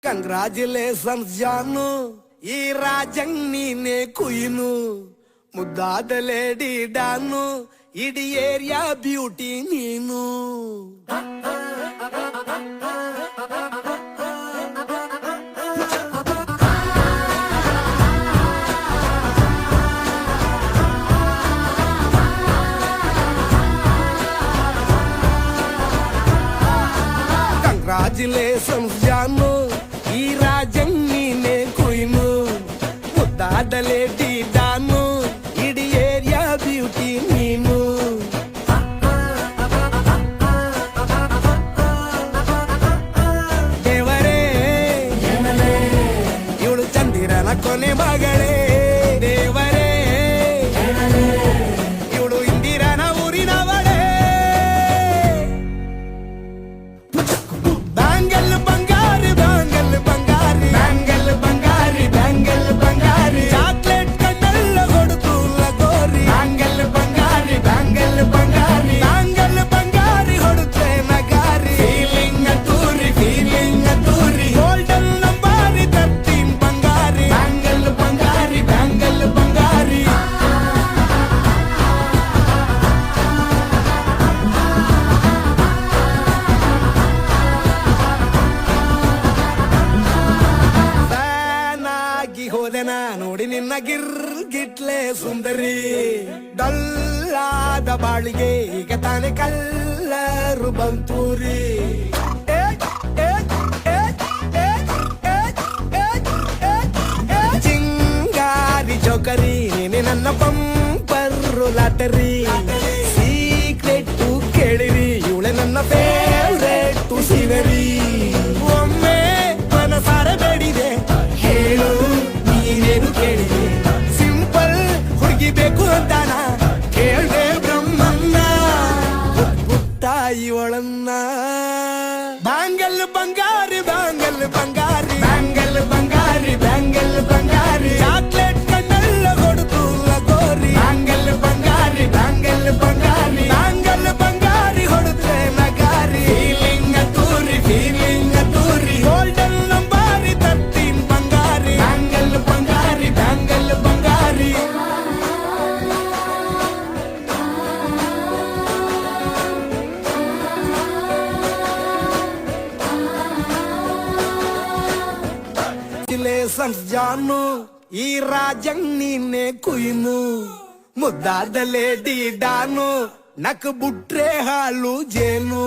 Congratulations ಜಾನು, ಈ ರಾಜಂಗ್ ನೀನೆ ಕುಯ್ನು, ಮುದ್ದಾದ ಲೇಡಿ ಡಾನು, ಇಡೀ ಏರಿಯಾ ಬ್ಯೂಟಿ ನೀನು. ಕಂಗ್ರಾಚುಲೇಷನ್ಸ್ ಜಾನು, ಈ ರಾಜಂಗ್ ನೀನೆ ಕುಯ್ನು, ಮುದ್ದಾದ ಲೇಡಿ ಡಾನು, ಇಡೀ ಏರಿಯಾ ಬ್ಯೂಟಿ ನೀನು. ದೇವರೇ ಇವಳು ಚಂದಿರನ ಕೊನೆ ಮಗಳೇ, ದೇವರೇ ಇವಳು ಇಂದಿರನ ಊರಿನವಳೇ. ಬ್ಯಾಂಗಲ್ ಬಂಗಾರಿ ಬ್ಯಾಂಗಲ್ ಬಂಗಾರಿ ಬ್ಯಾಂಗಲ್ ಬಂಗಾರಿ ಬ್ಯಾಂಗಲ್ ಬಂಗಾರಿ, ಚಾಕ್ಲೇಟ್ ಕಣ್ಣೆಲ್ಲ ಕೊಡುತ್ತು ಲಗೋರಿ. ಬ್ಯಾಂಗಲ್ ಬಂಗಾರಿ ಬ್ಯಾಂಗಲ್ ಬಂಗಾರಿ ಬ್ಯಾಂಗಲ್ ಬಂಗಾರಿ ಹೊಡುತ್ತೆ ನಗಾರಿ. ಫೀಲಿಂಗ್ ತೂರಿ ಗೋಲ್ಡನ್ ನಂಬಾರಿ 13 ಬಂಗಾರಿ. ಬ್ಯಾಂಗಲ್ ಬಂಗಾರಿ ಬ್ಯಾಂಗಲ್ ಬಂಗಾರಿ. ಫ್ಯಾನಾಗಿ ಹೋದೆನ ನೋಡಿ ನಿನ್ನ ಗಿರ್ಗಿಟ್ಲೆ ಸುಂದರಿ, ಡಲ್ಲಾದ ಬಾಳಿಗೆ ಈಗ ತಾನೆ ಕಲ್ಲರು ಬಂತೂರಿ. ಚಿಂಗಾರಿ ಚೌಕರಿ ನೀನೆ ನನ್ನ ಪಂಪರು ಲಾಟರಿ. ಸೀಕ್ರೆಟ್ ಕೇಳಿರಿ ಇವಳೆ ನನ್ನ ಫೇವ್ರೇಟ್ ಸೀನರಿ. ಒಮ್ಮೆ ಮನಸಾರ ಬೇಡಿದೆ ಹೇಳು ನೀನೇನು ಕೇಳಿದೆ, ಸಿಂಪಲ್ ಹುಡುಗಿ ಬೇಕು ಅಂತಾನ ಕೇಳ್ದೆ ಬ್ರಹ್ಮನ್ನ, ಪುಟ್ಟ ಇವಳನ್ನ. ಬ್ಯಾಂಗಲ್ ಬಂಗಾರಿ ಬ್ಯಾಂಗಲ್ ಬಂಗಾರಿ ಬ್ಯಾಂಗಲ್ ಬಂಗಾರಿ ಬ್ಯಾಂಗಲ್ ಬಂಗಾರಿ, ಚಾಕ್ಲೇಟ್ ಕಣ್ಣೆಲ್ಲ ಕೊಡುತ್ತು ಲಗೋರಿ. ಬ್ಯಾಂಗಲ್ ಬಂಗಾರಿ ಬ್ಯಾಂಗಲ್ ಬಂಗಾರಿ ಬ್ಯಾಂಗಲ್ ಬಂಗಾರಿ ಹೊಡುತ್ತೆ ನಗಾರಿ. ಫೀಲಿಂಗ್ ತೂರಿ ಗೋಲ್ಡನ್ ನಂಬಾರಿ 13 ಬಂಗಾರಿ. ಬ್ಯಾಂಗಲ್ ಬಂಗಾರಿ ಬ್ಯಾಂಗಲ್ ಬಂಗಾರಿ. ಕಂಗ್ರಾಚುಲೇಷನ್ಸ್ ಜಾನು, ಈ ರಾಜಂಗ್ ನೀನೆ ಕುಯ್ನು, ಮುದ್ದಾದ ಲೇಡಿ ಡಾನು, ನಕ್ ಬುಟ್ರೆ ಹಾಲು ಜೇನು.